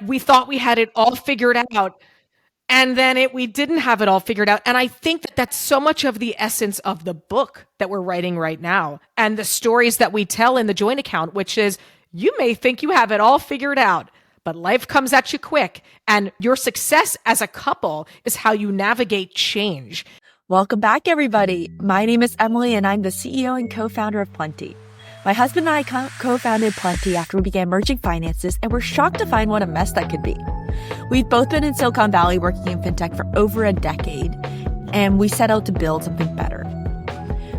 We thought we had it all figured out. And then we didn't have it all figured out. And I think that that's so much of the essence of the book that we're writing right now and the stories that we tell in the joint account, which is you may think you have it all figured out, but life comes at you quick. And your success as a couple is how you navigate change. Welcome back, everybody. My name is Emily, and I'm the CEO and co-founder of Plenty. My husband and I co-founded Plenty after we began merging finances, and we're shocked to find what a mess that could be. We've both been in Silicon Valley working in fintech for over a decade, and we set out to build something better.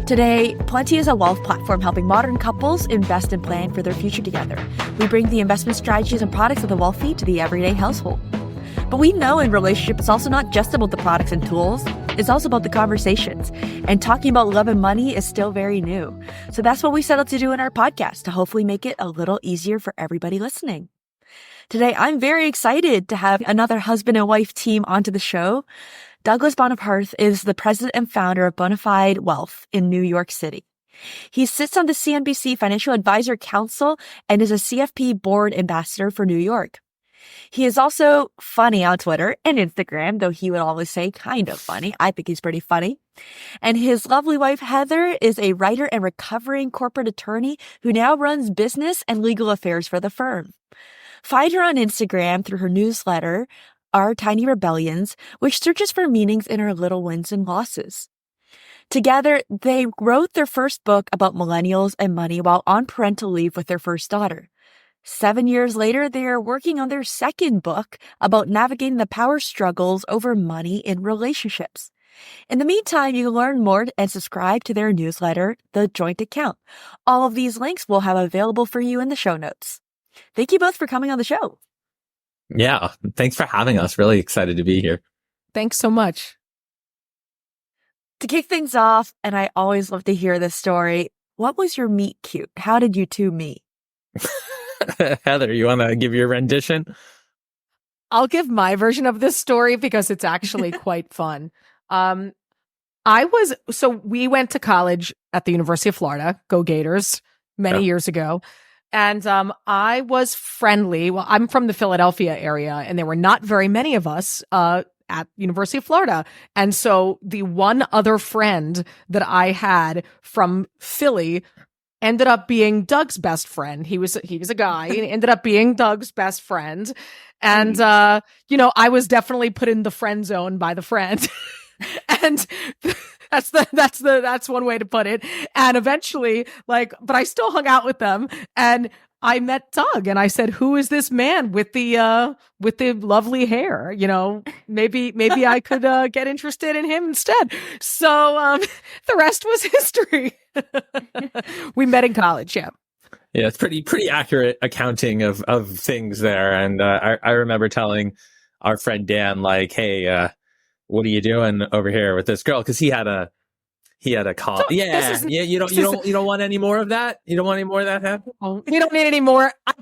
Today, Plenty is a wealth platform helping modern couples invest and plan for their future together. We bring the investment strategies and products of the wealthy to the everyday household. But we know in relationship, it's also not just about the products and tools. It's also about the conversations. And talking about love and money is still very new. So that's what we set out to do in our podcast, to hopefully make it a little easier for everybody listening. Today, I'm very excited to have another husband and wife team onto the show. Douglas Boneparth is the president and founder of Bonafide Wealth in New York City. He sits on the CNBC Financial Advisor Council and is a CFP board ambassador for New York. He is also funny on Twitter and Instagram, though he would always say kind of funny. I think he's pretty funny. And his lovely wife, Heather, is a writer and recovering corporate attorney who now runs business and legal affairs for the firm. Find her on Instagram through her newsletter, Our Tiny Rebellions, which searches for meanings in our little wins and losses. Together, they wrote their first book about millennials and money while on parental leave with their first daughter. 7 years later, they are working on their second book about navigating the power struggles over money in relationships. In the meantime, you can learn more and subscribe to their newsletter, The Joint Account. All of these links we'll have available for you in the show notes. Thank you both for coming on the show. Yeah, thanks for having us. Really excited to be here. Thanks so much. To kick things off, and I always love to hear this story, what was your meet cute? How did you two meet? Heather, you want to give your rendition? I'll give my version of this story because it's actually quite fun. We went to college at the University of Florida, go Gators, many years ago. And I was friendly. Well, I'm from the Philadelphia area, and there were not very many of us at University of Florida. And so the one other friend that I had from Philly ended up being Doug's best friend. He was a guy and ended up being Doug's best friend. And, I was definitely put in the friend zone by the friend. And that's one way to put it. And eventually, but I still hung out with them, and I met Doug, and I said, "Who is this man with the lovely hair? Maybe I could get interested in him instead." So the rest was history. We met in college. Yeah. Yeah, it's pretty accurate accounting of things there. And I remember telling our friend Dan, "Hey, what are you doing over here with this girl?" Because he had a call. Yeah. You don't want any more of that. You don't want any more of that happen. Oh, you don't need any more. I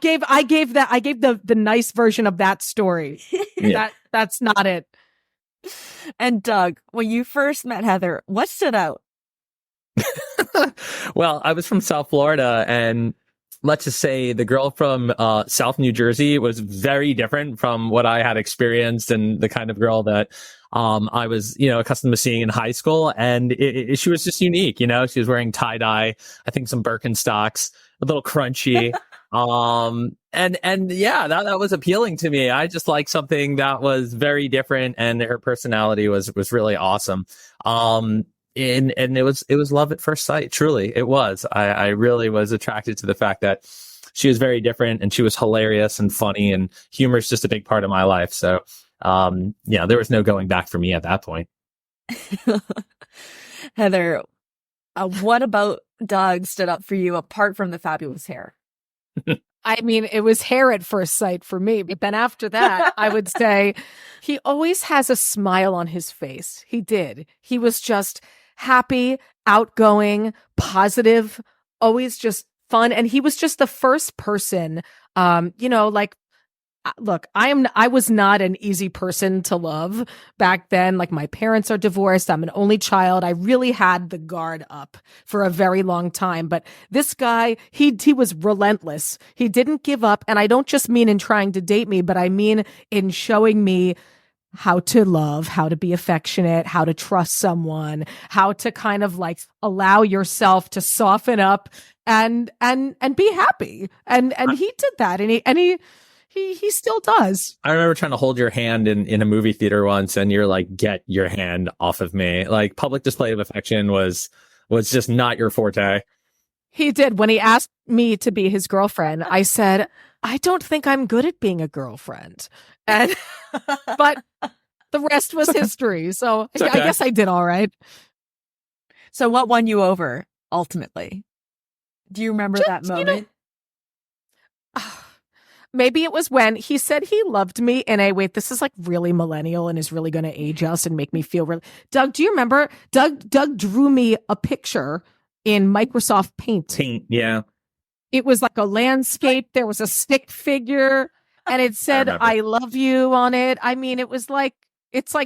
gave the nice version of that story. Yeah. That's not it. And Doug, when you first met Heather, what stood out? Well, I was from South Florida, and let's just say the girl from South New Jersey was very different from what I had experienced and the kind of girl that I was, accustomed to seeing in high school. And she was just unique. She was wearing tie-dye, I think some Birkenstocks, a little crunchy. And yeah, that was appealing to me. I just liked something that was very different, and her personality was really awesome. And it was love at first sight. Truly, it was. I really was attracted to the fact that she was very different, and she was hilarious and funny, and humor is just a big part of my life. So, there was no going back for me at that point. Heather, what about Doug stood up for you apart from the fabulous hair? I mean, it was hair at first sight for me. But then after that, I would say he always has a smile on his face. He did. He was just happy, outgoing, positive, always just fun. And he was just the first person, look, I was not an easy person to love back then. Like, my parents are divorced. I'm an only child. I really had the guard up for a very long time. But this guy, he was relentless. He didn't give up. And I don't just mean in trying to date me, but I mean in showing me how to love, how to be affectionate, how to trust someone, how to kind of like allow yourself to soften up and be happy. And he did that. And he still does. I remember trying to hold your hand in a movie theater once, and you're like, "Get your hand off of me!" Like, public display of affection was just not your forte. He did. When he asked me to be his girlfriend, I said, "I don't think I'm good at being a girlfriend," and but the rest was history. So okay. I guess I did all right. So what won you over ultimately? Do you remember that moment? Maybe it was when he said he loved me in a, wait, this is like really millennial and is really going to age us and make me feel really. Doug, do you remember? Doug drew me a picture in Microsoft Paint. Yeah. It was like a landscape. There was a stick figure and it said, I love you on it. I mean, it's like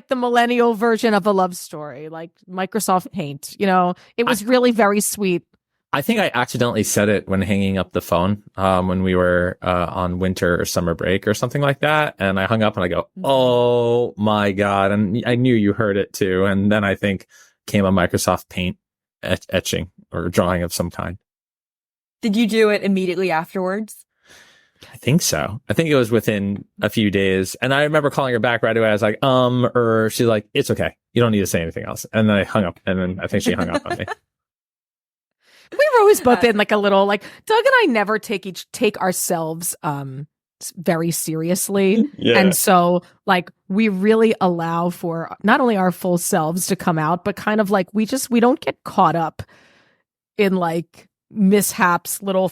the millennial version of a love story, like Microsoft Paint. It was really very sweet. I think I accidentally said it when hanging up the phone, when we were on winter or summer break or something like that. And I hung up and I go, "Oh my God." And I knew you heard it too. And then I think came a Microsoft Paint etching or drawing of some kind. Did you do it immediately afterwards? I think so. I think it was within a few days. And I remember calling her back right away. I was like, or she's like, "It's okay. You don't need to say anything else." And then I hung up, and then I think she hung up on me. We were always both in like a little, like, Doug and I never take ourselves very seriously. Yeah. And so like we really allow for not only our full selves to come out, but kind of like we don't get caught up in like mishaps, little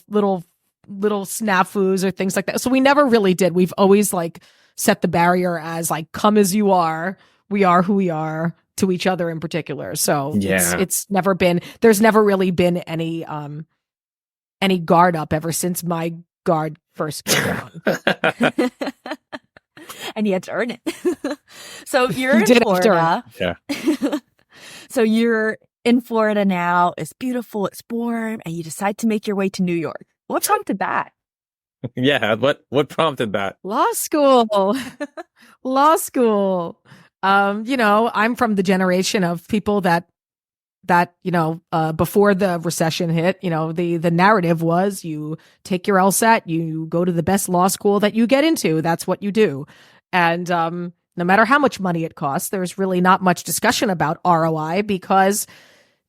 snafus or things like that. So we never really did. We've always like set the barrier as like, come as you are. We are who we are, to each other in particular. So it's never been, there's never really been any guard up ever since my guard first came down. And you had to earn it. So you're in Florida. Yeah. So you're in Florida now. It's beautiful. It's warm. And you decide to make your way to New York. What prompted that? Yeah. What prompted that? Law school. I'm from the generation of people that before the recession hit, the narrative was you take your LSAT, you go to the best law school that you get into. That's what you do. And no matter how much money it costs, there's really not much discussion about ROI because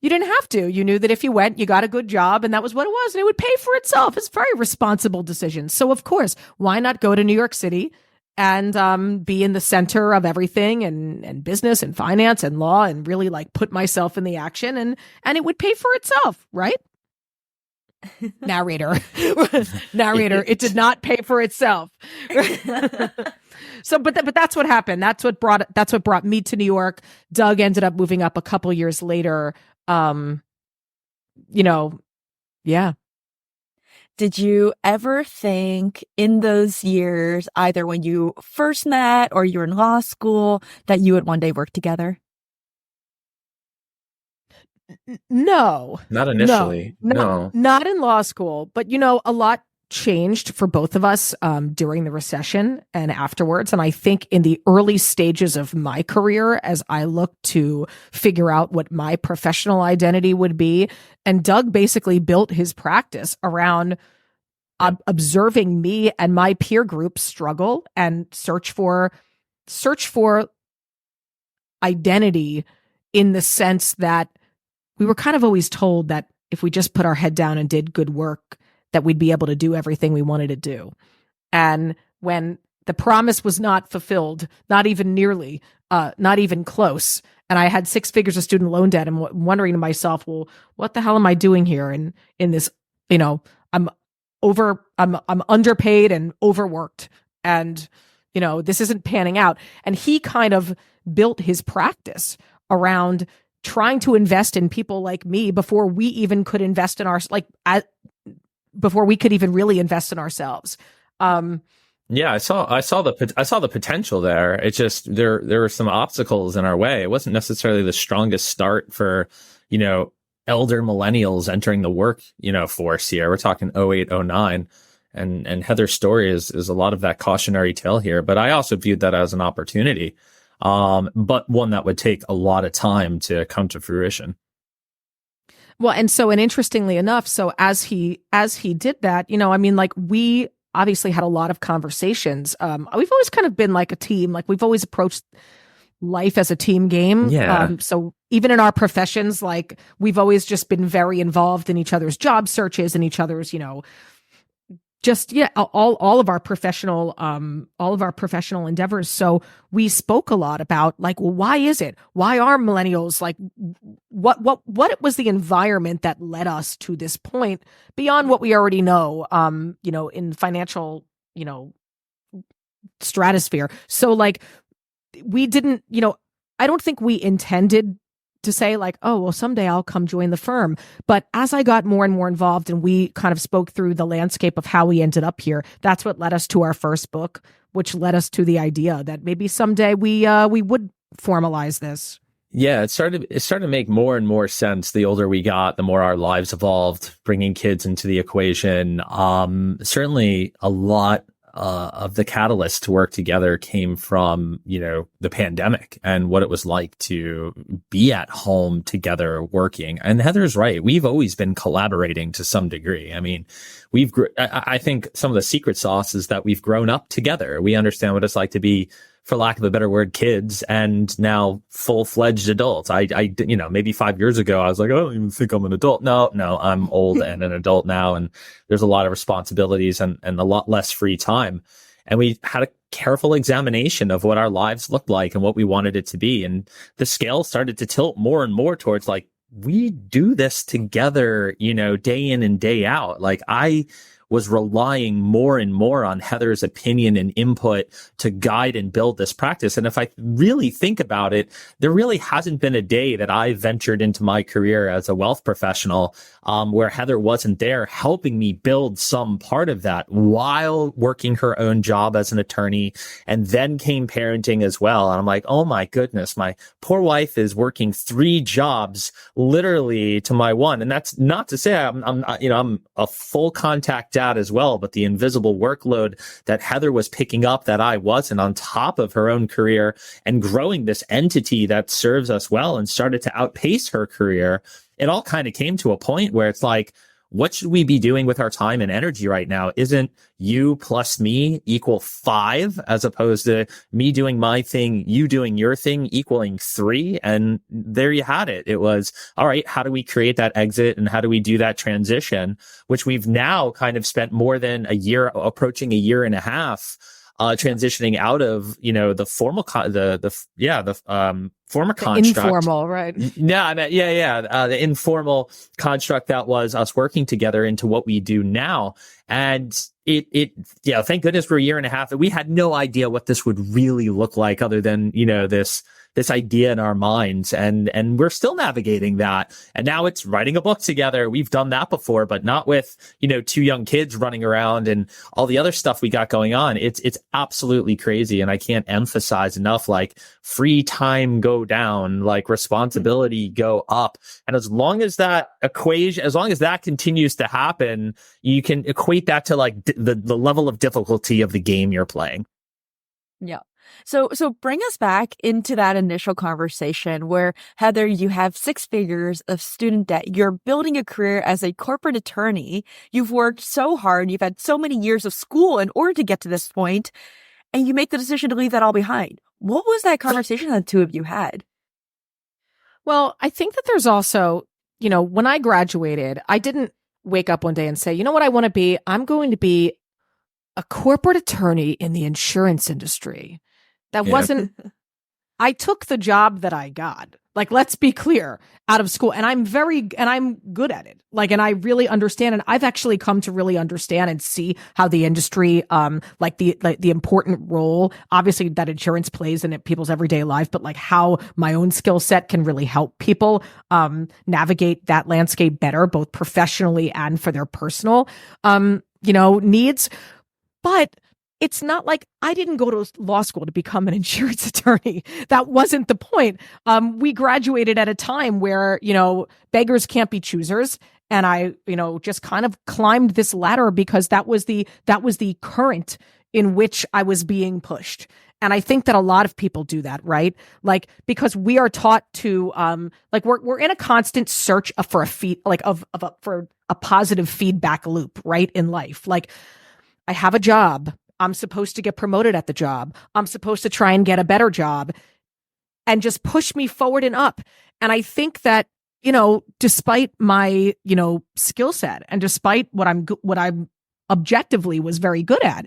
you didn't have to. You knew that if you went, you got a good job and that was what it was and it would pay for itself. It's a very responsible decision. So of course, why not go to New York City and be in the center of everything and business and finance and law and really like put myself in the action and it would pay for itself, right? Narrator, it did not pay for itself. So, but that's what happened. That's what brought me to New York. Doug ended up moving up a couple years later. Yeah. Did you ever think in those years, either when you first met or you were in law school, that you would one day work together? No. Not initially. No. Not in law school. But, a lot changed for both of us during the recession and afterwards. And I think in the early stages of my career, as I looked to figure out what my professional identity would be, and Doug basically built his practice around observing me and my peer group struggle and search for identity, in the sense that we were kind of always told that if we just put our head down and did good work, that we'd be able to do everything we wanted to do. And when the promise was not fulfilled, not even nearly, not even close, and I had 6 figures of student loan debt, and wondering to myself, well, what the hell am I doing here? And in this, I'm underpaid and overworked, and this isn't panning out. And he kind of built his practice around trying to invest in people like me before we even could invest in before we could even really invest in ourselves. Yeah, I saw the potential there. It's just there were some obstacles in our way. It wasn't necessarily the strongest start for, you know, elder millennials entering the work, force here. We're talking '08, '09. And Heather's story is a lot of that cautionary tale here. But I also viewed that as an opportunity. But one that would take a lot of time to come to fruition. Well, and interestingly enough, so as he did that, I mean, like, we obviously had a lot of conversations. We've always kind of been like a team. Like, we've always approached life as a team game. Yeah. So even in our professions, like, we've always just been very involved in each other's job searches and each other's, just, yeah, all of our professional endeavors. So we spoke a lot about, like, well, why are millennials, like, what was the environment that led us to this point beyond what we already know, in financial, stratosphere. So, like, we didn't, I don't think we intended to say, like, oh, well, someday I'll come join the firm. But as I got more and more involved and we kind of spoke through the landscape of how we ended up here, that's what led us to our first book, which led us to the idea that maybe someday we would formalize this. Yeah, it started to make more and more sense the older we got, the more our lives evolved, bringing kids into the equation. Certainly a lot of the catalyst to work together came from, the pandemic and what it was like to be at home together working. And Heather's right. We've always been collaborating to some degree. I mean, I think some of the secret sauce is that we've grown up together. We understand what it's like to be, for lack of a better word, kids, and now full-fledged adults. Maybe 5 years ago, I was like, I don't even think I'm an adult. No, I'm old and an adult now. And there's a lot of responsibilities and a lot less free time. And we had a careful examination of what our lives looked like and what we wanted it to be. And the scale started to tilt more and more towards, like, we do this together, day in and day out. Like, I was relying more and more on Heather's opinion and input to guide and build this practice. And if I really think about it, there really hasn't been a day that I ventured into my career as a wealth professional where Heather wasn't there helping me build some part of that while working her own job as an attorney. And then came parenting as well. And I'm like, oh my goodness, my poor wife is working 3 jobs literally to my one. And that's not to say I'm a full contact dad as well, but the invisible workload that Heather was picking up that I wasn't, on top of her own career and growing this entity that serves us well and started to outpace her career, it all kind of came to a point where it's like, what should we be doing with our time and energy right now? Isn't you plus me equal 5, as opposed to me doing my thing, you doing your thing equaling 3? And there you had it. It was, all right, how do we create that exit and how do we do that transition, which we've now kind of spent more than a year, approaching a year and a half, transitioning out of, the formal, former construct. Informal, right? The informal construct that was us working together into what we do now. And thank goodness for a year and a half that we had no idea what this would really look like, other than, this idea in our minds. And we're still navigating that. And now it's writing a book together. We've done that before, but not with, 2 young kids running around and all the other stuff we got going on. It's absolutely crazy. And I can't emphasize enough, like, free time go down, like responsibility go up. And as long as that continues to happen, you can equate that to, like, the level of difficulty of the game you're playing. Yeah. So bring us back into that initial conversation where, Heather, you have 6 figures of student debt. You're building a career as a corporate attorney. You've worked so hard. You've had so many years of school in order to get to this point, and you make the decision to leave that all behind. What was that conversation that the 2 of you had? Well, I think that there's also, when I graduated, I didn't wake up one day and say, you know what I want to be? I'm going to be a corporate attorney in the insurance industry. That wasn't, I took the job that I got. Like, let's be clear, out of school. And I'm good at it. Like, and I really understand. And I've actually come to really understand and see how the industry, the important role, obviously, that insurance plays in people's everyday life, but, like, how my own skill set can really help people, navigate that landscape better, both professionally and for their personal, needs. But it's not like I didn't go to law school to become an insurance attorney. That wasn't the point. We graduated at a time where, beggars can't be choosers. And I, just kind of climbed this ladder because that was the current in which I was being pushed. And I think that a lot of people do that, right? Like, because we are taught to, we're in a constant search for for a positive feedback loop, right? In life. Like, I have a job. I'm supposed to get promoted at the job. I'm supposed to try and get a better job and just push me forward and up. And I think that, despite my, skill set and despite what I'm objectively was very good at,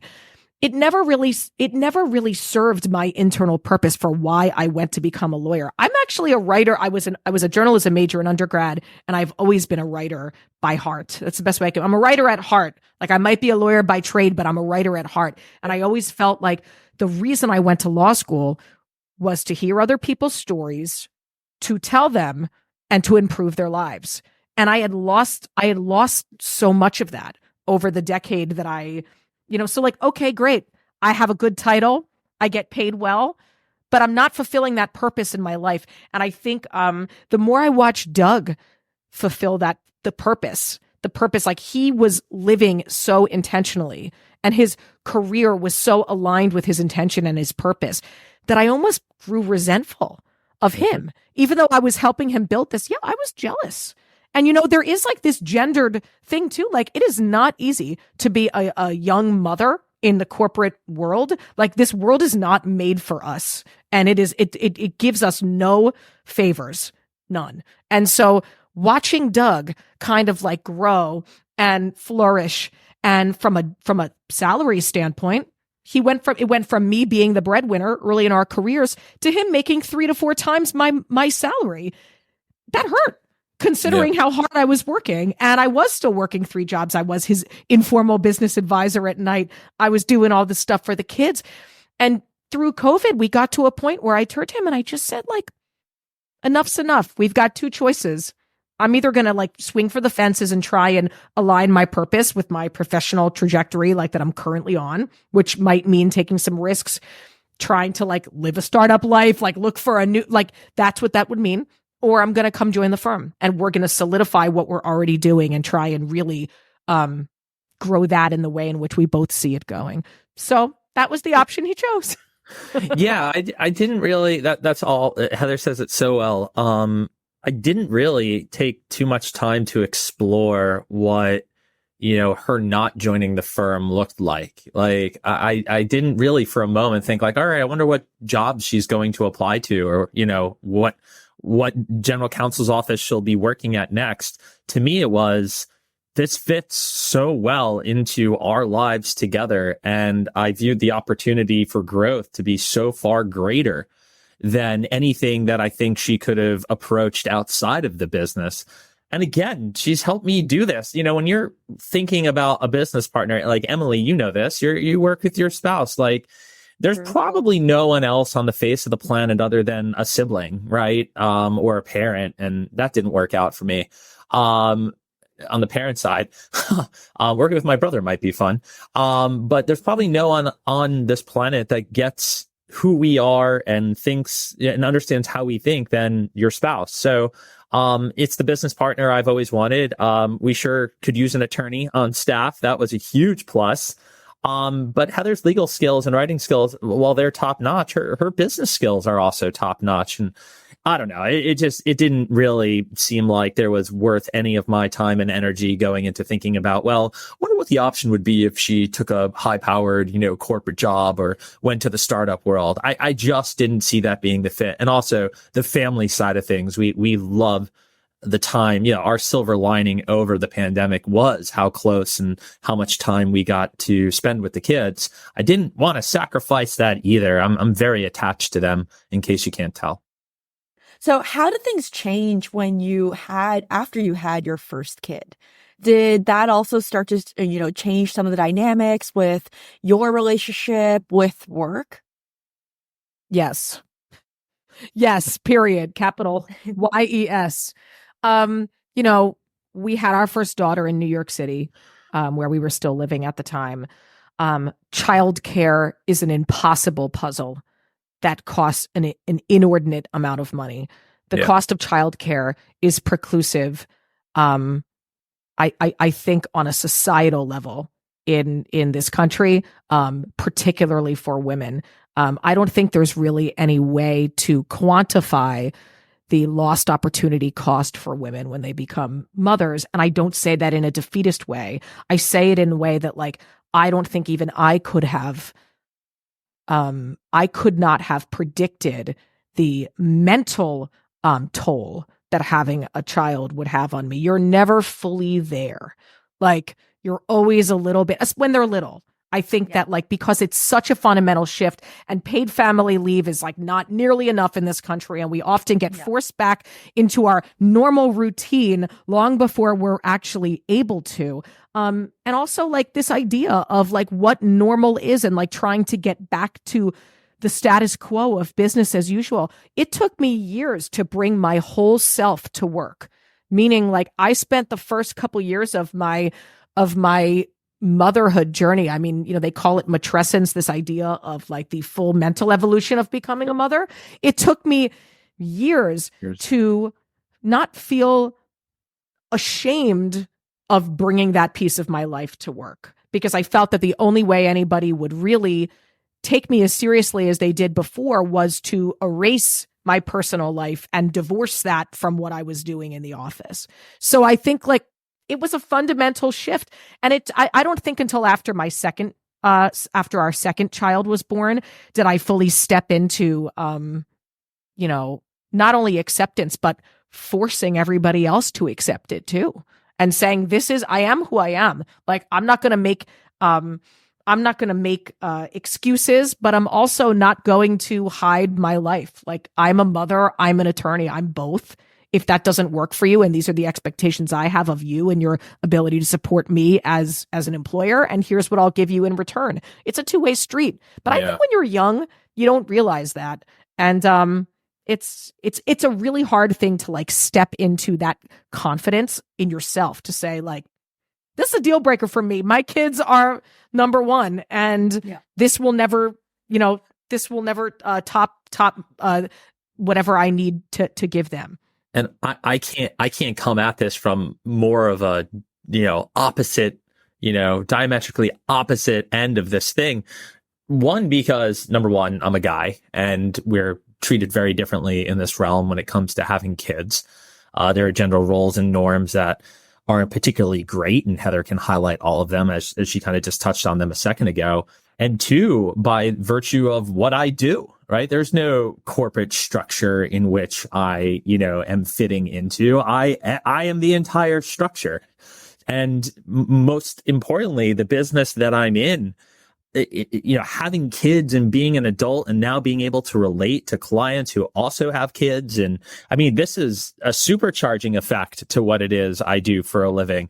it never really served my internal purpose for why I went to become a lawyer. I'm actually a writer. I was a journalism major in undergrad, and I've always been a writer by heart. That's the best way I can. I'm a writer at heart. Like, I might be a lawyer by trade, but I'm a writer at heart. And I always felt like the reason I went to law school was to hear other people's stories, to tell them, and to improve their lives. And I had lost so much of that over the decade that so like, okay, great. I have a good title. I get paid well, but I'm not fulfilling that purpose in my life. And I think the more I watch Doug fulfill the purpose, like, he was living so intentionally and his career was so aligned with his intention and his purpose that I almost grew resentful of him. Even though I was helping him build this, I was jealous. And, there is like this gendered thing too. Like, it is not easy to be a young mother in the corporate world. Like, this world is not made for us. And it gives us no favors, none. And so watching Doug kind of like grow and flourish, and from a salary standpoint, it went from me being the breadwinner early in our careers to him making 3 to 4 times my salary. That hurt, considering how hard I was working. And I was still working 3 jobs. I was his informal business advisor at night. I was doing all this stuff for the kids. And through COVID, we got to a point where I turned to him and I just said, like, enough's enough. We've got 2 choices. I'm either going to like swing for the fences and try and align my purpose with my professional trajectory, like that I'm currently on, which might mean taking some risks, trying to like live a startup life, like look for a new, like that's what that would mean. Or I'm going to come join the firm and we're going to solidify what we're already doing and try and really grow that in the way in which we both see it going. So that was the option he chose. I didn't really, that's all. Heather says it so well. I didn't really take too much time to explore what, her not joining the firm looked like. Like, I didn't really for a moment think like, all right, I wonder what job she's going to apply to, or, what general counsel's office she'll be working at next. To me, it was, this fits so well into our lives together. And I viewed the opportunity for growth to be so far greater than anything that I think she could have approached outside of the business. And again, she's helped me do this. When you're thinking about a business partner, like Emily, this, you work with your spouse, like, there's probably no one else on the face of the planet other than a sibling, right? Or a parent. And that didn't work out for me. On the parent side, working with my brother might be fun. But there's probably no one on this planet that gets who we are and thinks and understands how we think than your spouse. So, it's the business partner I've always wanted. We sure could use an attorney on staff. That was a huge plus. But Heather's legal skills and writing skills, while they're top notch, her business skills are also top notch. And I don't know, it didn't really seem like there was worth any of my time and energy going into thinking about, well, I wonder what the option would be if she took a high powered, corporate job or went to the startup world. I just didn't see that being the fit. And also the family side of things. We love the time, our silver lining over the pandemic was how close and how much time we got to spend with the kids. I didn't want to sacrifice that either. I'm very attached to them, in case you can't tell. So how did things change after you had your first kid? Did that also start to, change some of the dynamics with your relationship with work? Yes. Yes, period. Capital YES. We had our first daughter in New York City, where we were still living at the time. childcare is an impossible puzzle that costs an inordinate amount of money. The cost of childcare is preclusive. I think on a societal level in this country, particularly for women. I don't think there's really any way to quantify the lost opportunity cost for women when they become mothers. And I don't say that in a defeatist way. I say it in a way that, like, I don't think even I could not have predicted the mental toll that having a child would have on me. You're never fully there. Like, you're always a little bit, when they're little. I think that, like, because it's such a fundamental shift, and paid family leave is like not nearly enough in this country. And we often get forced back into our normal routine long before we're actually able to. And also, like, this idea of like what normal is, and like trying to get back to the status quo of business as usual. It took me years to bring my whole self to work, meaning, like, I spent the first couple years of my motherhood journey. I mean, they call it matrescence, this idea of like the full mental evolution of becoming a mother. It took me years to not feel ashamed of bringing that piece of my life to work, because I felt that the only way anybody would really take me as seriously as they did before was to erase my personal life and divorce that from what I was doing in the office. So I think, like, it was a fundamental shift. And I don't think until after after our second child was born, did I fully step into, not only acceptance, but forcing everybody else to accept it too. And saying, I am who I am. Like, I'm not going to make excuses, but I'm also not going to hide my life. Like, I'm a mother, I'm an attorney, I'm both. If that doesn't work for you, and these are the expectations I have of you and your ability to support me as an employer, and here's what I'll give you in return. It's a two-way street. But I think when you're young, you don't realize that. And it's a really hard thing to, like, step into that confidence in yourself to say, like, this is a deal breaker for me. My kids are number one, and this will never top whatever I need to give them. And I can't come at this from more of a, opposite, diametrically opposite end of this thing. One, because number one, I'm a guy, and we're treated very differently in this realm when it comes to having kids. There are general roles and norms that aren't particularly great, and Heather can highlight all of them as she kind of just touched on them a second ago. And two, by virtue of what I do, right? There's no corporate structure in which I, am fitting into. I am the entire structure. And most importantly, the business that I'm in, having kids and being an adult and now being able to relate to clients who also have kids. And I mean, this is a supercharging effect to what it is I do for a living.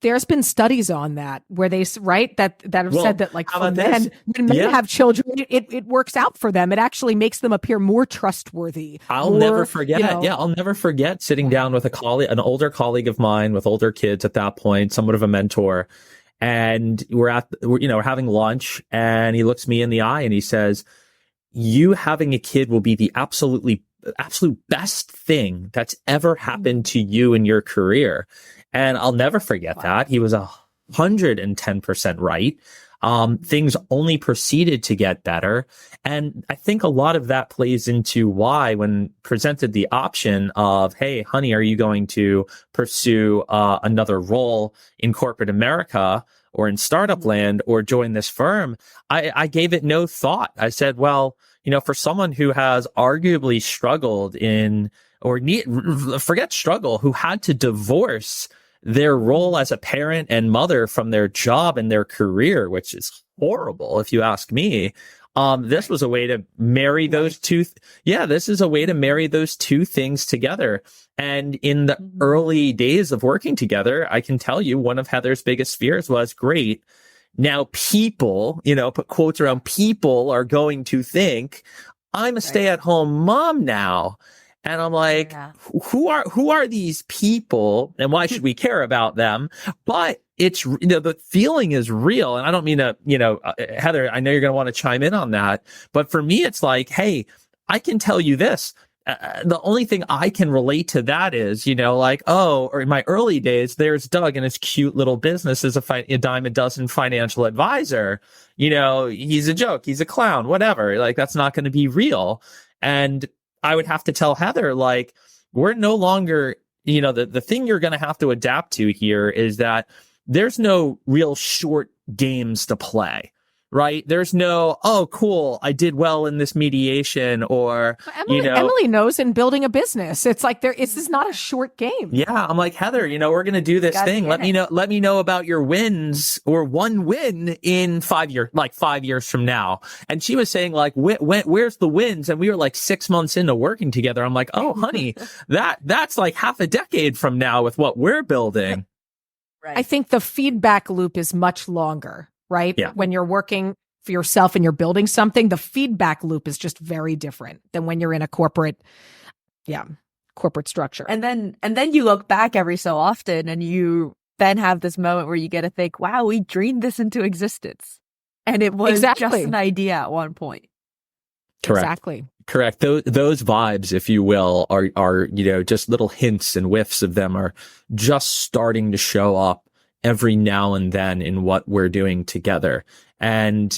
There's been studies on that where they that have said that, like, for men, when men have children, it works out for them. It actually makes them appear more trustworthy. I'll never forget. I'll never forget sitting down with an older colleague of mine with older kids at that point, somewhat of a mentor. And we're having lunch, and he looks me in the eye and he says, "You having a kid will be the absolute best thing that's ever happened to you in your career." And I'll never forget that. He was 110% right. Things only proceeded to get better. And I think a lot of that plays into why, when presented the option of, "Hey, honey, are you going to pursue another role in corporate America or in startup land or join this firm?" I gave it no thought. I said, well, for someone who has arguably struggled who had to divorce their role as a parent and mother from their job and their career, which is horrible if you ask me. This was a way to marry those two. This is a way to marry those two things together. And in the early days of working together, I can tell you one of Heather's biggest fears was, great, now people, put quotes around, people are going to think I'm a stay-at-home mom now. And I'm like, who are these people, and why should we care about them? But it's, the feeling is real. And I don't mean to, Heather, I know you're going to want to chime in on that, but for me, it's like, hey, I can tell you this. The only thing I can relate to that is, or in my early days, there's Doug and his cute little business as a dime a dozen financial advisor. He's a joke. He's a clown, whatever. Like, that's not going to be real. And I would have to tell Heather, like, we're no longer, the thing you're going to have to adapt to here is that there's no real short games to play. Right? There's no, oh, cool, I did well in this mediation, or, Emily knows in building a business. It's like this is not a short game. Yeah. I'm like, Heather, we're going to do this thing. Let me know about your wins, or one win in 5 years, like 5 years from now. And she was saying, like, where's the wins? And we were like 6 months into working together. I'm like, oh, honey, that's like half a decade from now with what we're building. Right. I think the feedback loop is much longer. Right? Yeah. When you're working for yourself and you're building something, the feedback loop is just very different than when you're in a corporate structure. And then you look back every so often and you then have this moment where you get to think, wow, we dreamed this into existence. And it was just an idea at one point. Correct. Exactly. Correct. Those vibes, if you will, are just little hints and whiffs of them are just starting to show up every now and then in what we're doing together. And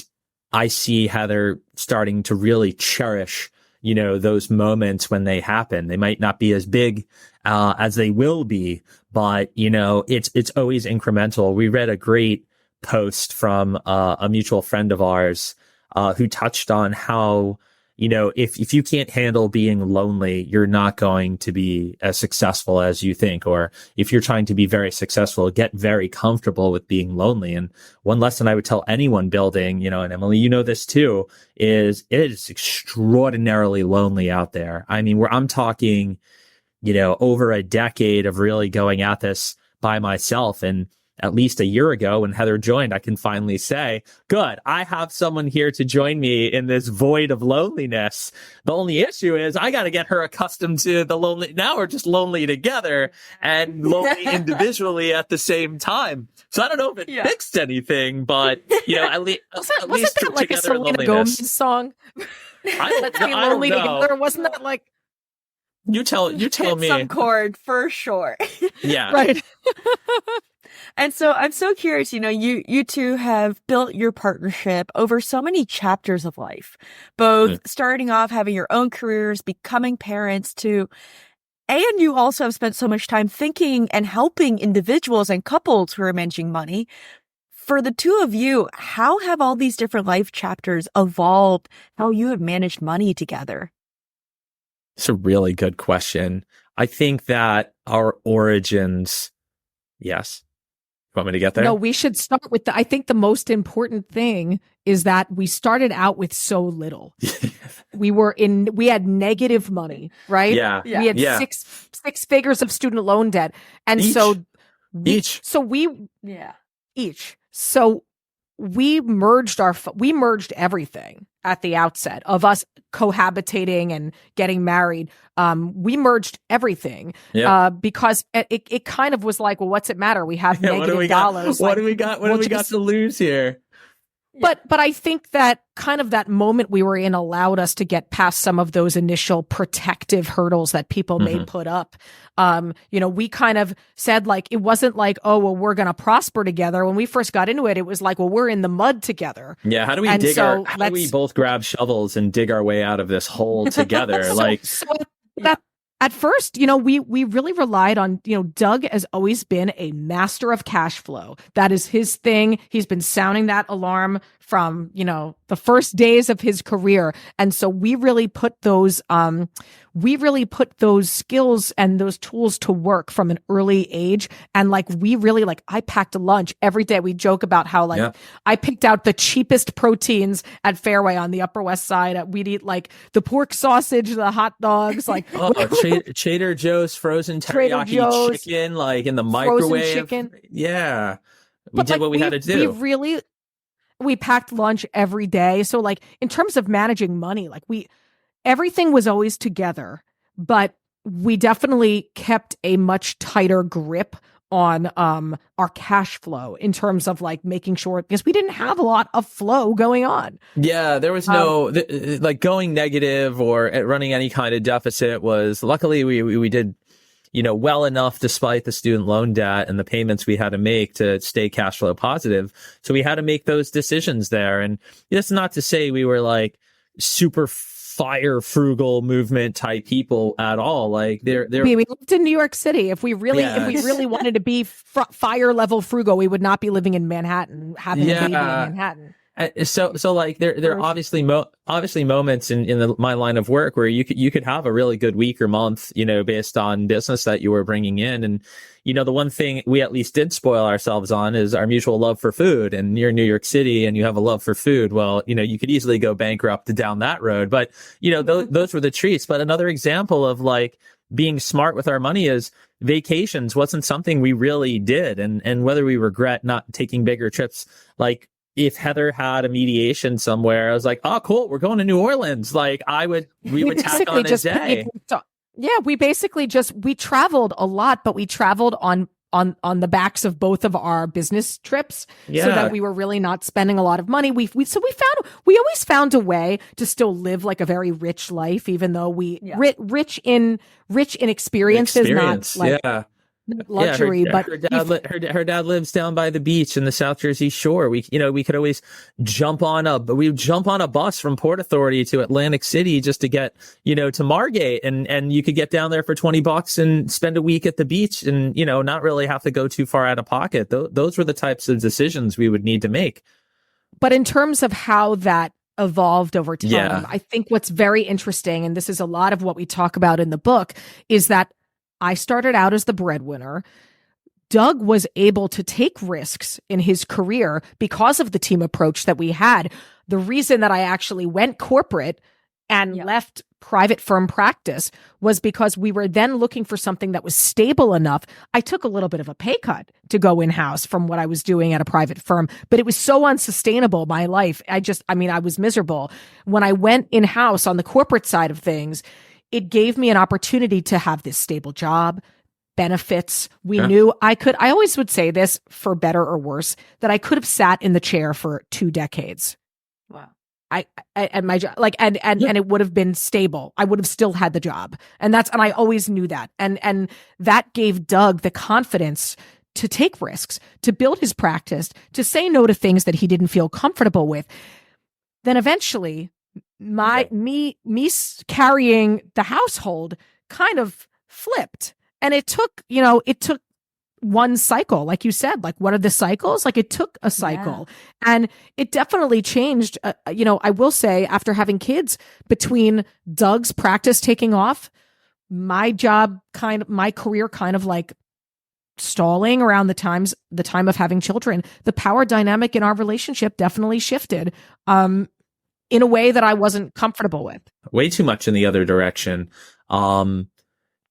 I see Heather starting to really cherish, those moments when they happen. They might not be as big as they will be, but, it's always incremental. We read a great post from a mutual friend of ours who touched on how, if you can't handle being lonely, you're not going to be as successful as you think. Or if you're trying to be very successful, get very comfortable with being lonely. And one lesson I would tell anyone building, and Emily, this too, is it is extraordinarily lonely out there. I mean, I'm talking, over a decade of really going at this by myself. And at least a year ago when Heather joined, I can finally say, good, I have someone here to join me in this void of loneliness. The only issue is I got to get her accustomed to the lonely. Now we're just lonely together and lonely individually at the same time. So I don't know if it fixed anything, but at least wasn't that like a Selena Gomez song? Let's be lonely together. Wasn't that like? You tell me. Some chord for sure. Yeah. Right. And so I'm so curious, you two have built your partnership over so many chapters of life, both starting off having your own careers, becoming parents and you also have spent so much time thinking and helping individuals and couples who are managing money. For the two of you, how have all these different life chapters evolved how you have managed money together? It's a really good question. I think that our origins, yes. You want me to get there? No, we should start with I think the most important thing is that we started out with so little. we had negative money, right? Yeah. We had six figures of student loan debt. And each. So we merged everything at the outset of us cohabitating and getting married. We merged everything because it kind of was like, well, what's it matter? We have negative dollars. What do we got? What do we got to lose here? But I think that kind of that moment we were in allowed us to get past some of those initial protective hurdles that people may put up. We kind of said, like, it wasn't like, oh, well, we're going to prosper together. When we first got into it, it was like, well, we're in the mud together. Yeah. How do we how do we both grab shovels and dig our way out of this hole together? At first, we really relied on, Doug has always been a master of cash flow. That is his thing. He's been sounding that alarm from, the first days of his career. And so we really put those skills and those tools to work from an early age. And I packed a lunch every day. We joke about how I picked out the cheapest proteins at Fairway on the Upper West Side. We'd eat the pork sausage, the hot dogs, Trader Joe's frozen teriyaki chicken, in the microwave. Chicken. Yeah. We did what we had to do. We packed lunch every day. So in terms of managing money, everything was always together, but we definitely kept a much tighter grip on our cash flow in terms of like making sure, because we didn't have a lot of flow going on. Yeah, there was no like going negative or running any kind of deficit was, luckily we did, well enough despite the student loan debt and the payments we had to make to stay cash flow positive. So we had to make those decisions there. And it's not to say we were like super fire frugal movement type people at all. Like we lived in New York City. If we really wanted to be fire level frugal, we would not be living in Manhattan, having a baby in Manhattan. So like there are obviously moments in my line of work where you could have a really good week or month, based on business that you were bringing in. And, the one thing we at least did spoil ourselves on is our mutual love for food. And you're in New York City and you have a love for food. Well, you could easily go bankrupt down that road, but those were the treats. But another example of like being smart with our money is vacations wasn't something we really did. And whether we regret not taking bigger trips, like, if Heather had a mediation somewhere, I was like, oh, cool, we're going to New Orleans. Like we would tack on a day. Yeah, we traveled a lot, but we traveled on the backs of both of our business trips, so that we were really not spending a lot of money. We always found a way to still live like a very rich life, even though rich in experiences, not like luxury. But her dad lives down by the beach in the South Jersey Shore. We could always jump on a bus from Port Authority to Atlantic City just to get, to Margate, and you could get down there for $20 and spend a week at the beach and, not really have to go too far out of pocket. Those were the types of decisions we would need to make. But in terms of how that evolved over time, I think what's very interesting, and this is a lot of what we talk about in the book, is that I started out as the breadwinner. Doug was able to take risks in his career because of the team approach that we had. The reason that I actually went corporate and left private firm practice was because we were then looking for something that was stable enough. I took a little bit of a pay cut to go in-house from what I was doing at a private firm, but it was so unsustainable, my life. I was miserable. When I went in-house on the corporate side of things, it gave me an opportunity to have this stable job, benefits. We knew I always would say this, for better or worse, that I could have sat in the chair for 2 decades. Wow. And my job, and it would have been stable. I would have still had the job. And I always knew that. And that gave Doug the confidence to take risks, to build his practice, to say no to things that he didn't feel comfortable with. Then eventually, me carrying the household kind of flipped, and it took one cycle, like you said. Like, what are the cycles? Like, it took a cycle, and it definitely changed. I will say, after having kids, between Doug's practice taking off, my career kind of like stalling around the time of having children, the power dynamic in our relationship definitely shifted. In a way that I wasn't comfortable with. Way too much in the other direction. And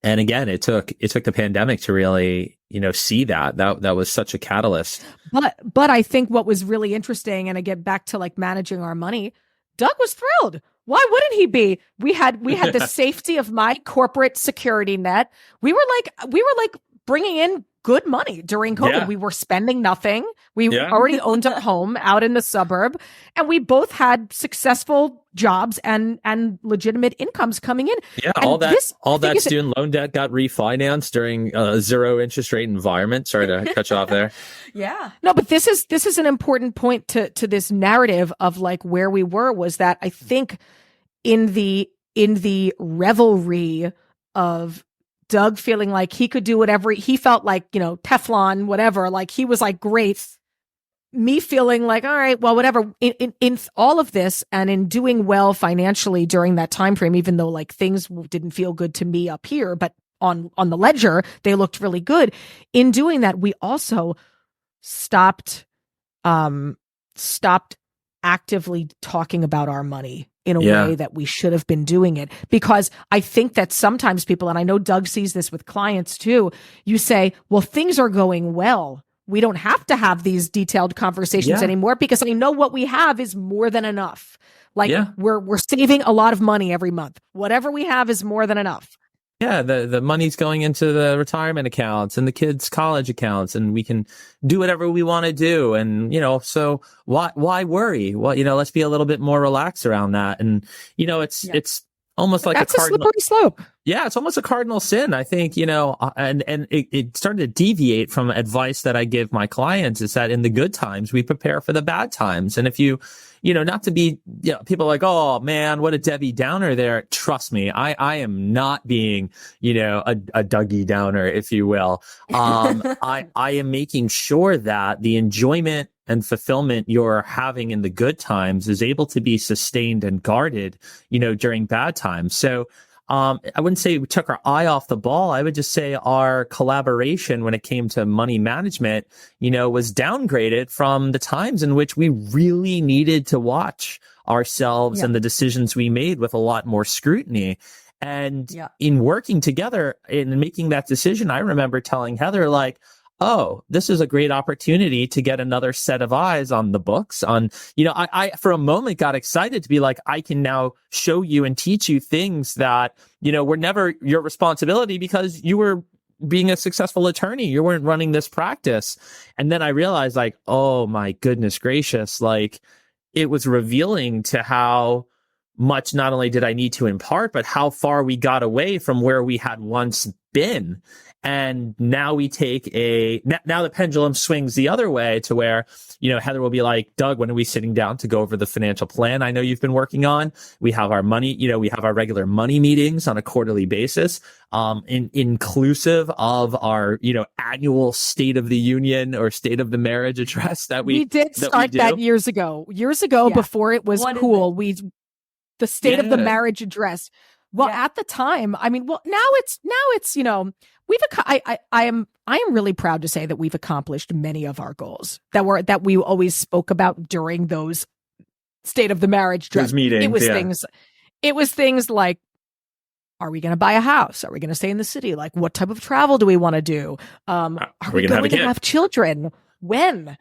again, it took the pandemic to really, see that was such a catalyst. But I think what was really interesting, and I get back to like managing our money, Doug was thrilled. Why wouldn't he be? We had the safety of my corporate security net. We were like bringing in good money during COVID. Yeah. We were spending nothing. We already owned a home out in the suburb, and we both had successful jobs and legitimate incomes coming in. Yeah, and all that student loan debt got refinanced during a zero interest rate environment. Sorry to cut you off there. Yeah. No, but this is an important point to this narrative of like where we were, was that I think in the revelry of Doug feeling like he could do whatever he felt like, Teflon, whatever, like he was like, great. Me feeling like, all right, well, whatever, in all of this, and in doing well financially during that time frame, even though like things didn't feel good to me up here, but on the ledger, they looked really good. In doing that, we also stopped actively talking about our money in a way that we should have been doing it. Because I think that sometimes people, and I know Doug sees this with clients too, you say, well, things are going well. We don't have to have these detailed conversations anymore because I know what we have is more than enough. Like we're saving a lot of money every month. Whatever we have is more than enough. Yeah, the money's going into the retirement accounts and the kids' college accounts, and we can do whatever we want to do. And, so why worry? Well, let's be a little bit more relaxed around that. And, it's almost like That's a cardinal. slippery slope. Yeah, it's almost a cardinal sin. I think, and it started to deviate from advice that I give my clients, is that in the good times, we prepare for the bad times. And if not to be, people are like, oh man, what a Debbie Downer there. Trust me, I am not being, a Dougie Downer, if you will. I am making sure that the enjoyment and fulfillment you're having in the good times is able to be sustained and guarded, during bad times. So, I wouldn't say we took our eye off the ball. I would just say our collaboration when it came to money management, was downgraded from the times in which we really needed to watch ourselves and the decisions we made with a lot more scrutiny. And in working together and making that decision, I remember telling Heather, like, oh, this is a great opportunity to get another set of eyes on the books. I for a moment got excited to be like, I can now show you and teach you things that, were never your responsibility because you were being a successful attorney. You weren't running this practice. And then I realized, like, oh my goodness gracious, like, it was revealing to how much not only did I need to impart, but how far we got away from where we had once been. And now we take now the pendulum swings the other way to where, Heather will be like, Doug, when are we sitting down to go over the financial plan I know you've been working on? We have our money, we have our regular money meetings on a quarterly basis, inclusive of our, annual State of the Union or State of the Marriage address that we did start that years ago, before it was cool. The State of the Marriage address. Well, at the time, now it's, I am really proud to say that we've accomplished many of our goals that we always spoke about during those State of the Marriage address meetings. It was things like, are we going to buy a house? Are we going to stay in the city? Like, what type of travel do we want to do? Are we going to have children? When?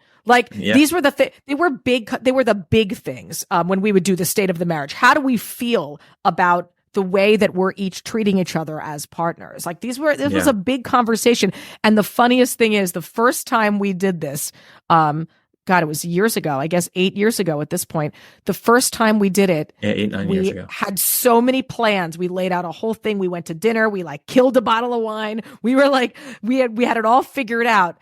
These were they were the big things when we would do the State of the Marriage. How do we feel about the way that we're each treating each other as partners? Like, this was a big conversation. And the funniest thing is, the first time we did this, it was years ago, I guess 8 years ago at this point. The first time we did it, 9 years ago. Had so many plans. We laid out a whole thing. We went to dinner. We killed a bottle of wine. We were we had it all figured out.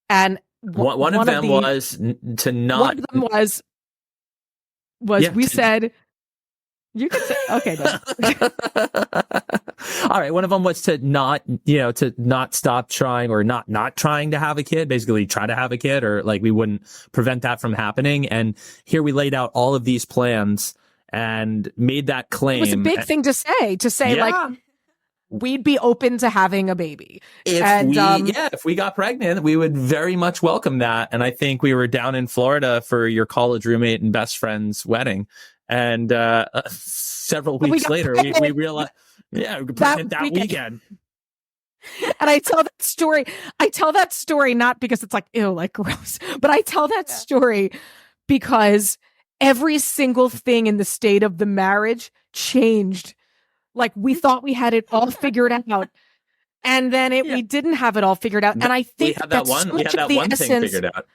And one of them was to not. One of them was we said, you could say, okay. All right. One of them was to not stop trying, or not trying to have a kid, basically try to have a kid, or we wouldn't prevent that from happening. And here we laid out all of these plans and made that claim. It was a big thing to say, we'd be open to having a baby. If we got pregnant, we would very much welcome that. And I think we were down in Florida for your college roommate and best friend's wedding. And several weeks later, we realized, that weekend. And I tell that story not because it's gross, but I tell that story because every single thing in the State of the Marriage changed. We thought we had it all figured out, and then we didn't have it all figured out. And I think we had that one thing figured out.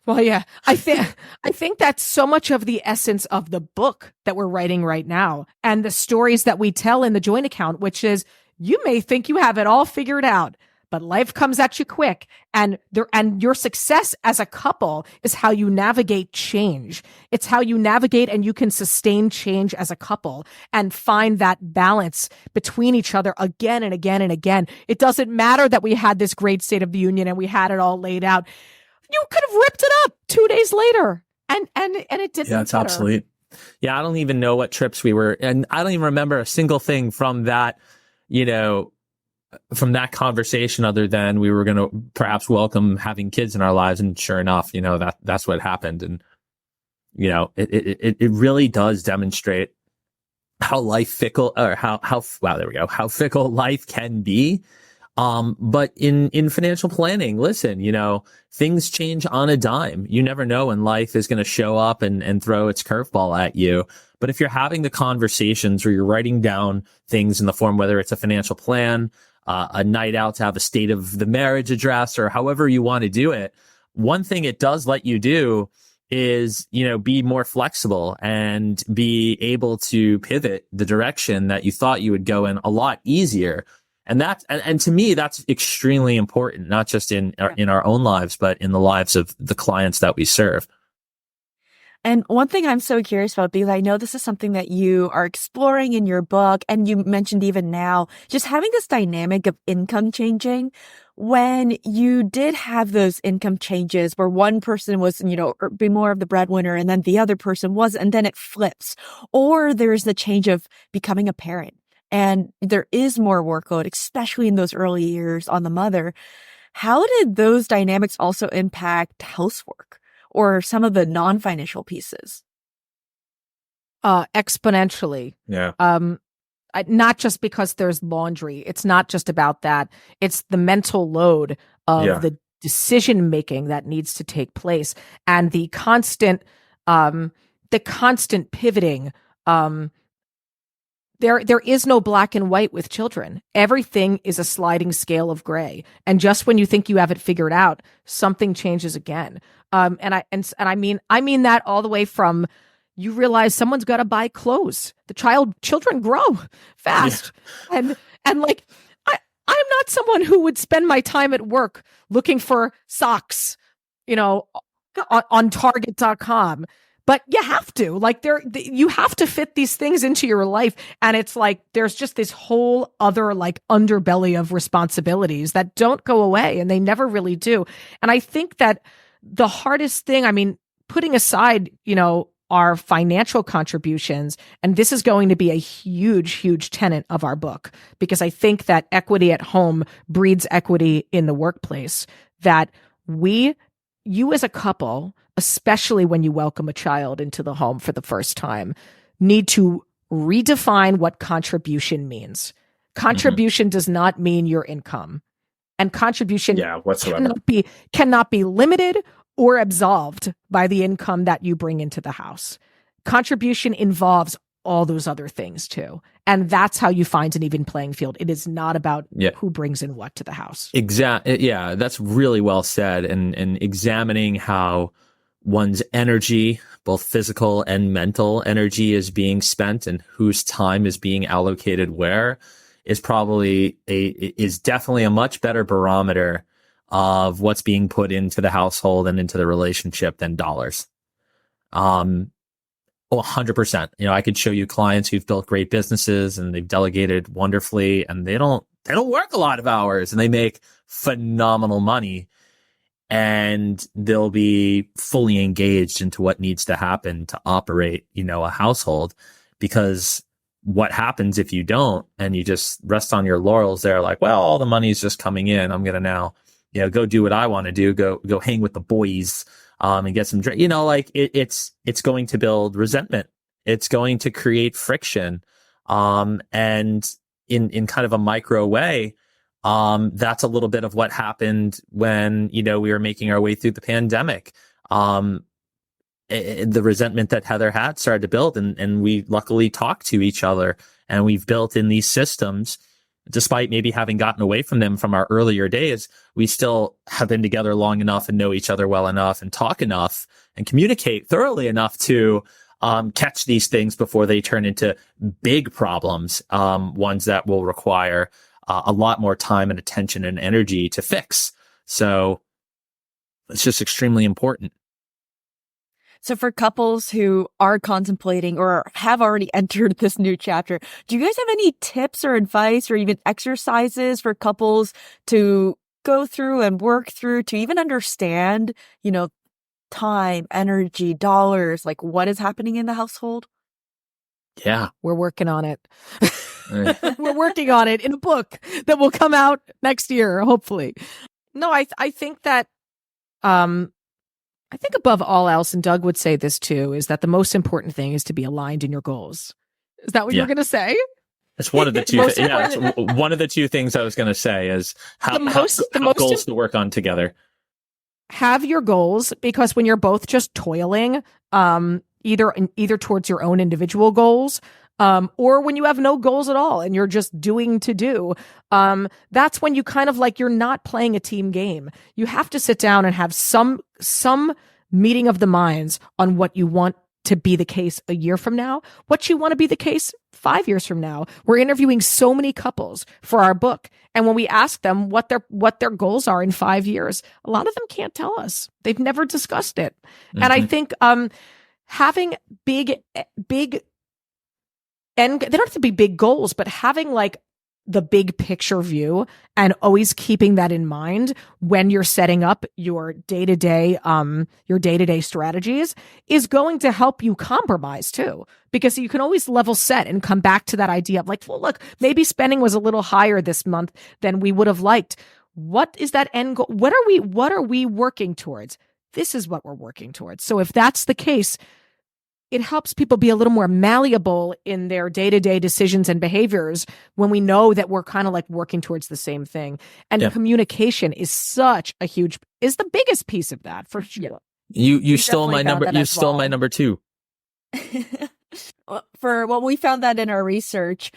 Well, yeah, I think that's so much of the essence of the book that we're writing right now, and the stories that we tell in the joint account, which is, you may think you have it all figured out, but life comes at you quick, and your success as a couple is how you navigate change. It's how you navigate and you can sustain change as a couple and find that balance between each other again and again and again. It doesn't matter that we had this great State of the Union and we had it all laid out. You could have ripped it up 2 days later, and it didn't. Yeah, it's obsolete. Yeah, I don't even know what trips we were, and I don't even remember a single thing from that, from that conversation, other than we were going to perhaps welcome having kids in our lives, and sure enough, that's what happened, and it really does demonstrate how fickle life can be. But in financial planning, listen, things change on a dime. You never know when life is going to show up and throw its curveball at you. But if you're having the conversations or you're writing down things in the form, whether it's a financial plan, a night out to have a state of the marriage address, or however you want to do it, one thing it does let you do is, be more flexible and be able to pivot the direction that you thought you would go in a lot easier. And to me, that's extremely important, not just in our own lives, but in the lives of the clients that we serve. And one thing I'm so curious about, because I know this is something that you are exploring in your book, and you mentioned even now, just having this dynamic of income changing. When you did have those income changes where one person was, be more of the breadwinner and then the other person was, and then it flips, or there's the change of becoming a parent. And there is more workload, especially in those early years on the mother. How did those dynamics also impact housework or some of the non-financial pieces? Exponentially. Yeah. Not just because there's laundry. It's not just about that. It's the mental load of the decision making that needs to take place, and the constant pivoting. There is no black and white with children. Everything is a sliding scale of gray. And just when you think you have it figured out, something changes again. And I mean that all the way from you realize someone's got to buy clothes. Children grow fast. Yeah. And like, I'm not someone who would spend my time at work looking for socks, on Target.com. But you have to, you have to fit these things into your life. And it's like, there's just this whole other underbelly of responsibilities that don't go away, and they never really do. And I think that the hardest thing, putting aside, our financial contributions, and this is going to be a huge, huge tenet of our book, because I think that equity at home breeds equity in the workplace, that you as a couple, especially when you welcome a child into the home for the first time, need to redefine what contribution means. Contribution does not mean your income. And contribution cannot be limited or absolved by the income that you bring into the house. Contribution involves all those other things too. And that's how you find an even playing field. It is not about who brings in what to the house. Exactly. Yeah, that's really well said. And examining how one's energy, both physical and mental energy, is being spent and whose time is being allocated where is definitely a much better barometer of what's being put into the household and into the relationship than dollars. 100%. I could show you clients who've built great businesses and they've delegated wonderfully, and they don't work a lot of hours and they make phenomenal money, and they'll be fully engaged into what needs to happen to operate, a household. Because what happens if you don't, and you just rest on your laurels there, like, well, all the money's just coming in, I'm going to now, go do what I want to do, go hang with the boys, and get some drink, it's going to build resentment. It's going to create friction. And in kind of a micro way, that's a little bit of what happened when, we were making our way through the pandemic. The resentment that Heather had started to build, and we luckily talked to each other, and we've built in these systems. Despite maybe having gotten away from them from our earlier days, we still have been together long enough and know each other well enough and talk enough and communicate thoroughly enough to catch these things before they turn into big problems, ones that will require a lot more time and attention and energy to fix. So it's just extremely important. So for couples who are contemplating or have already entered this new chapter, do you guys have any tips or advice or even exercises for couples to go through and work through to even understand, time, energy, dollars, like what is happening in the household? Yeah. We're working on it. We're working on it in a book that will come out next year, hopefully. No, I think that, I think above all else, and Doug would say this too, is that the most important thing is to be aligned in your goals. Is that what you're going to say? It's one of the two. Most It's important- one of the two things I was going to say is how goals to work on together. Have your goals, because when you're both just toiling, either towards your own individual goals, or when you have no goals at all and you're just doing to do, that's when you kind of like, you're not playing a team game. You have to sit down and have some meeting of the minds on what you want to be the case a year from now, what you want to be the case 5 years from now. We're interviewing so many couples for our book. And when we ask them what their goals are in 5 years, a lot of them can't tell us. They've never discussed it. Mm-hmm. And I think, having big, and they don't have to be big goals, but having like the big picture view and always keeping that in mind when you're setting up your day-to-day strategies is going to help you compromise too, because you can always level set and come back to that idea of like, well, look, maybe spending was a little higher this month than we would have liked. What is that end goal? What are we working towards? This is what we're working towards. So if that's the case, it helps people be a little more malleable in their day-to-day decisions and behaviors when we know that we're kind of like working towards the same thing. And communication is is the biggest piece of that for sure. You stole my number. You stole my number 2. For what we found that in our research,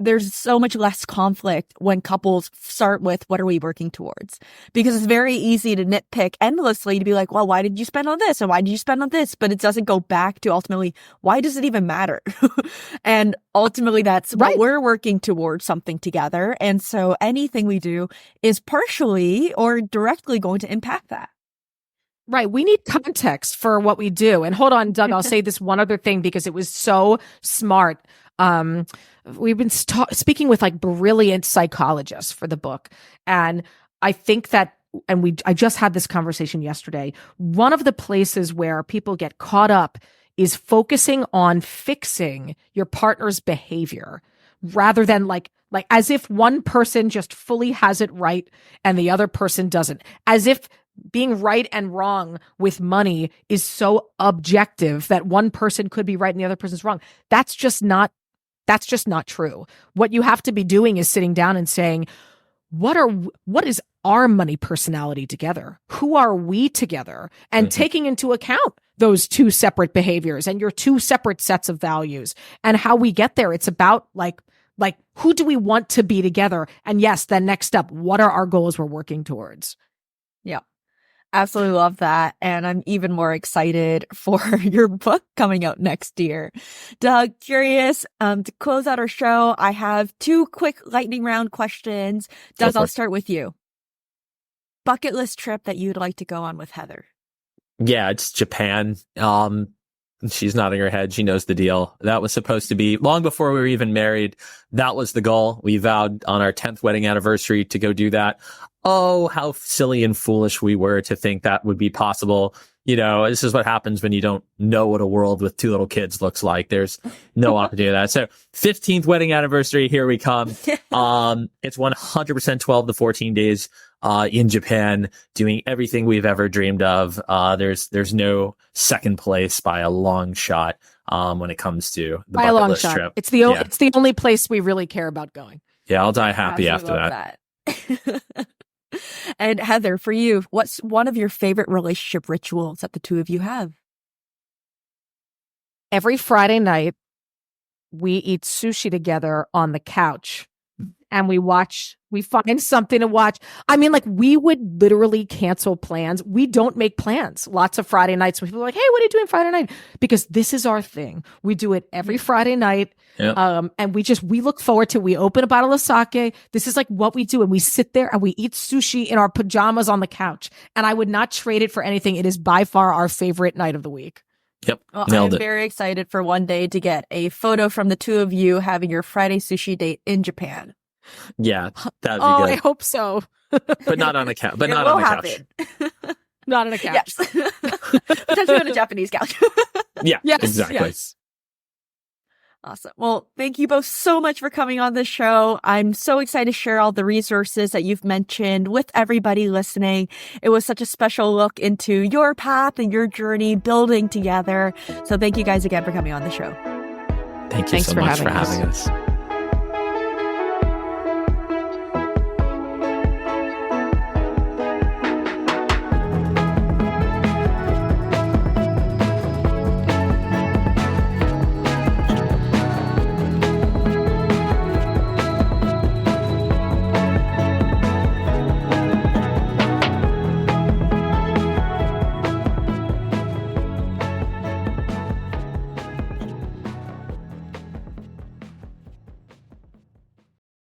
there's so much less conflict when couples start with what are we working towards? Because it's very easy to nitpick endlessly to be like, well, why did you spend on this? And why did you spend on this? But it doesn't go back to ultimately, why does it even matter? And ultimately that's right. We're working towards something together. And so anything we do is partially or directly going to impact that. Right. We need context for what we do. And hold on, Doug, I'll say this one other thing because it was so smart. We've been speaking with like brilliant psychologists for the book. And I think that, I just had this conversation yesterday. One of the places where people get caught up is focusing on fixing your partner's behavior rather than like as if one person just fully has it right and the other person doesn't, as if being right and wrong with money is so objective that one person could be right and the other person's wrong. That's just not true. What you have to be doing is sitting down and saying, what is our money personality together? Who are we together? And taking into account those two separate behaviors and your two separate sets of values and how we get there. It's about like who do we want to be together? And yes, then next up, what are our goals we're working towards? Yeah. Absolutely love that. And I'm even more excited for your book coming out next year. Doug, curious, to close out our show, I have 2 quick lightning round questions. Doug, I'll start with you. Bucket list trip that you'd like to go on with Heather? Yeah, it's Japan. She's nodding her head. She knows the deal. That was supposed to be long before we were even married. That was the goal. We vowed on our 10th wedding anniversary to go do that. Oh, how silly and foolish we were to think that would be possible. You know, this is what happens when you don't know what a world with 2 little kids looks like. There's no opportunity to that. So 15th wedding anniversary, here we come. It's 100% 12 to 14 days, in Japan, doing everything we've ever dreamed of. There's no second place by a long shot, when it comes to the bucket list trip. It's the only place we really care about going. Yeah, I'll die happy after that. And Heather, for you, what's one of your favorite relationship rituals that the two of you have? Every Friday night, we eat sushi together on the couch and we find something to watch. I mean, like we would literally cancel plans. We don't make plans. Lots of Friday nights when people are like, hey, what are you doing Friday night? Because this is our thing. We do it every Friday night. Yep. And we look forward to, we open a bottle of sake. This is like what we do. And we sit there and we eat sushi in our pajamas on the couch. And I would not trade it for anything. It is by far our favorite night of the week. Yep. Well, I'm very excited for one day to get a photo from the two of you having your Friday sushi date in Japan. Yeah, that'd be good. I hope so. But not on a couch. But not on a couch. Not on a couch. Yes. Potentially on a Japanese couch. Yeah, yes, exactly. Yes. Awesome. Well, thank you both so much for coming on the show. I'm so excited to share all the resources that you've mentioned with everybody listening. It was such a special look into your path and your journey building together. So thank you guys again for coming on the show. Thank you Thanks so for much having for us. having us.